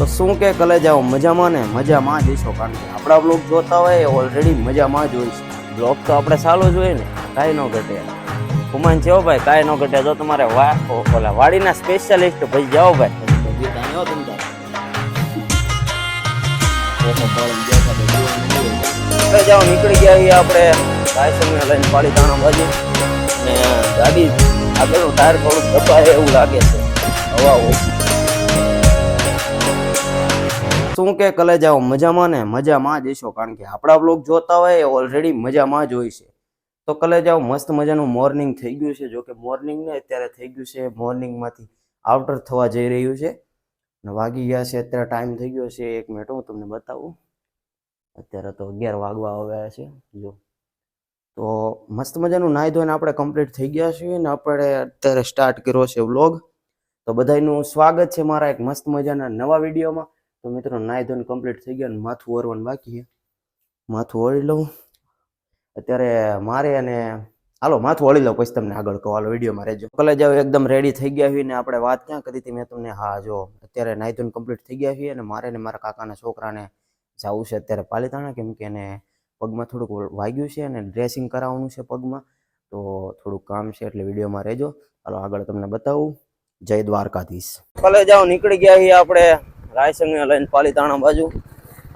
તો શું કે કલેજાઓ મજામાં ને મજામાં જ છો, કારણ કે આપણા બ્લોગ જોતા હોય ઓલરેડી મજામાં જ હોય છે. બ્લોગ તો આપણે ચાલુ જ હોય ને, કાંઈ ન ઘટે. કુમાન છે ભાઈ, કાંઈ ન ઘટે. જો તમારે ઓલા વાડીના સ્પેશિયાલિસ્ટ ભાઈ જાઓ ભાઈ, જાઓ નીકળી ગયા આપણે રાયસંગને લઈને પાલીતાણા બાજુ. ને ગાડી આગળનું ટાયર થોડુંક દબાય એવું લાગે છે, હવા ઓછી. શું કે કલેજાઓ મજામાં ને મજામાં જ છો, કારણ કે આપણા બ્લોગ જોતા હોય ઓલરેડી મજામાં જ હોય છે. તો કલેજાઓ મસ્ત મજાનું મોર્નિંગ થઈ ગયું છે. જો કે મોર્નિંગ ને અત્યારે થઈ ગયું છે, મોર્નિંગમાંથી આઉટર થવા જઈ રહ્યું છે. અને વાગી ગયા છે અત્યારે, ટાઈમ થઈ ગયો છે 1 મિનિટ હું તમને બતાવું. અત્યારે તો 11 વાગવા આવ્યા છે. જો તો મસ્ત મજાનું નાહી ધોઈને આપણે કમ્પ્લીટ થઈ ગયા છીએ ને આપણે અત્યારે સ્ટાર્ટ કર્યો છે વ્લોગ. તો બધાનું સ્વાગત છે મારા એક મસ્ત મજાના નવા વિડીયોમાં. તો મિત્રો નાહી ધોઈને કમ્પ્લીટ થઈ ગયા ને માથું ઓરવાનું બાકી છે. માથું ઓળી લઉં અત્યારે મારે, અને હાલો માથું ઓળી લઉં પછી તમને આગળ કહો. હાલો વિડીયોમાં રહેજો. કલેજાઓ એકદમ રેડી થઈ ગયા છીએ ને આપણે વાત ક્યાં કરી હતી મેં તમને. હા જો અત્યારે નાહી ધોઈને કમ્પ્લીટ થઈ ગયા છીએ અને મારે ને મારા કાકાના છોકરાને જવું છે અત્યારે પાલીતાણા, કેમ કે એને પગમાં થોડુંક વાગ્યું છે અને ડ્રેસિંગ કરાવવાનું છે પગમાં. તો થોડુંક કામ છે એટલે વિડીયોમાં રહેજો. હાલો આગળ તમને બતાવું. જય દ્વારકાધીશ. કલેજાઓ નીકળી ગયા છીએ આપણે રાયસંગને લઈને પાલીતાણા બાજુ.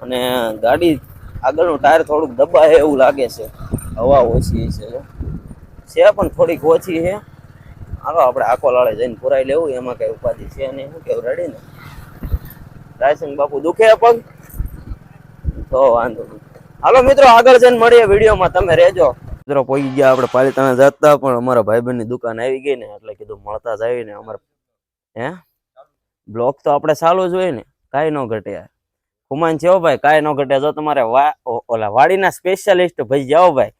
અને ગાડી આગળનું ટાયર થોડુંક દબાય એવું લાગે છે, હવા ઓછી છે પણ થોડીક ઓછી છે. હાલો આપણે આખો લાળે જઈને પુરાઈ લેવું, એમાં કઈ ઉપાધિ છે નહીં. શું કેવું, રેડી ને? રાયસંગ બાપુ દુખે પગ તો વાંધો નહીં. હાલો મિત્રો આગળ જઈને મળીએ વિડીયોમાં, તમે રહેજો. મિત્રો પહોંચી ગયા આપણે પાલીતાણા જતા, પણ અમારા ભાઈબંધની દુકાન આવી ગઈ ને એટલે કીધું મળતા જ આવીને અમારે. હે બ્લોગ તો આપણે ચાલુ જ હોય ને, કાંઈ ન ઘટે. કુમાન છે ભાઈ, કાંઈ ન ઘટે. જો તમારે ઓલા વાડીના સ્પેશિયાલિસ્ટ ભાઈ જાઓ ભાઈ,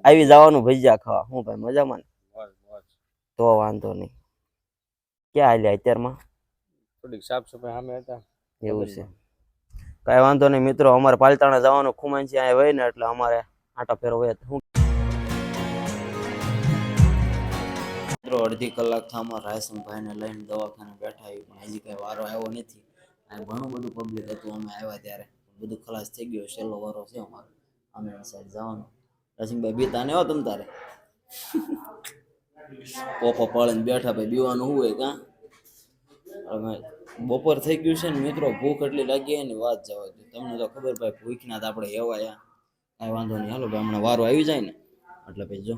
આવી જવાનું ભજીયા ખાવા. હું ભાઈ મજામાં ને? તો વાંધો નહીં. ક્યાં હાલ્યા અત્યારમાં? થોડીક સાફ સફાઈ સામે હતા. એવું છે, કાંઈ વાંધો નહીં મિત્રો. અમારે પાલીતાણા જવાનું ખુમાન છે અહીંયા હોય ને એટલે અમારે આટા ફેરો હોય. મિત્રો અડધી કલાક થામાં રાયસંગભાઈને લઈને દવાખાને બેઠા, પણ હજી કઈ વારો આવ્યો નથી. ઘણું બધું પબ્લિક હતું અમે આવ્યા ત્યારે, બધું ખલાસ થઈ ગયો. છેલ્લો વારો છે અમારો, અમે સાઈડ જવાનું. રાયસંગભાઈ બીતા ને હો તમ તારે પોપો પાળીને બેઠા ભાઈ, બીવાનું શું હોય કાં. હવે બપોર થઈ ગયું છે ને મિત્રો, ભૂખ એટલી લાગી એની વાત જવા દો. તમને તો ખબર ભાઈ, ભૂખના તો આપણે એવાયા. કાંઈ વાંધો નહીં. હાલો ભાઈ હમણાં વારો આવી જાય ને એટલે ભાઈ જો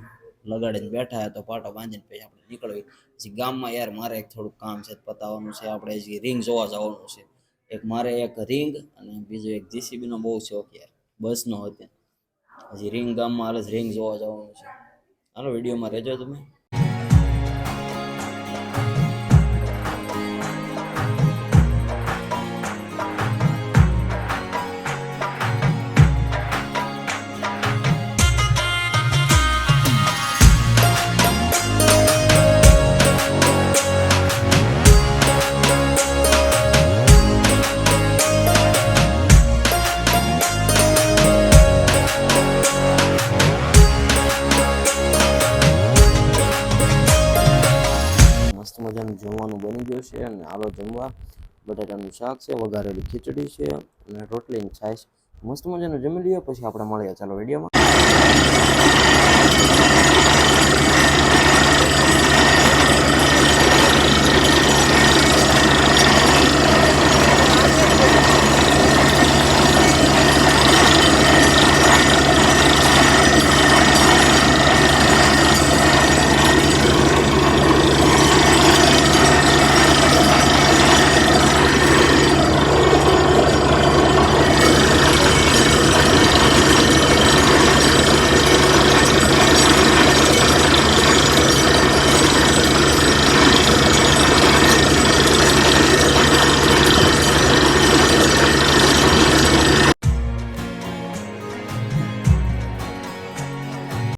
લગાડીને બેઠા તો પાટો બાંધીને પછી આપણે નીકળવી. પછી ગામમાં યાર મારે એક થોડુંક કામ છે, પતાવવાનું છે. આપણે હજી રિંગ જોવા જવાનું છે. એક મારે એક રિંગ અને બીજો એક જીસીબીનો બહુ શોખ યાર, બસનો હતો. હજી રિંગ ગામમાં હાલ જ રિંગ જોવા જવાનું છે. હાલો વિડીયોમાં રહેજો તમે. મજાનું જમવાનું બની ગયું છે અને હાલો જમવા. બટાટાનું શાક છે, વઘારેલી ખીચડી છે અને રોટલી ને છાશ. મસ્ત મજાનું જમી લઈએ પછી આપણે મળીએ ચાલો વિડીયોમાં.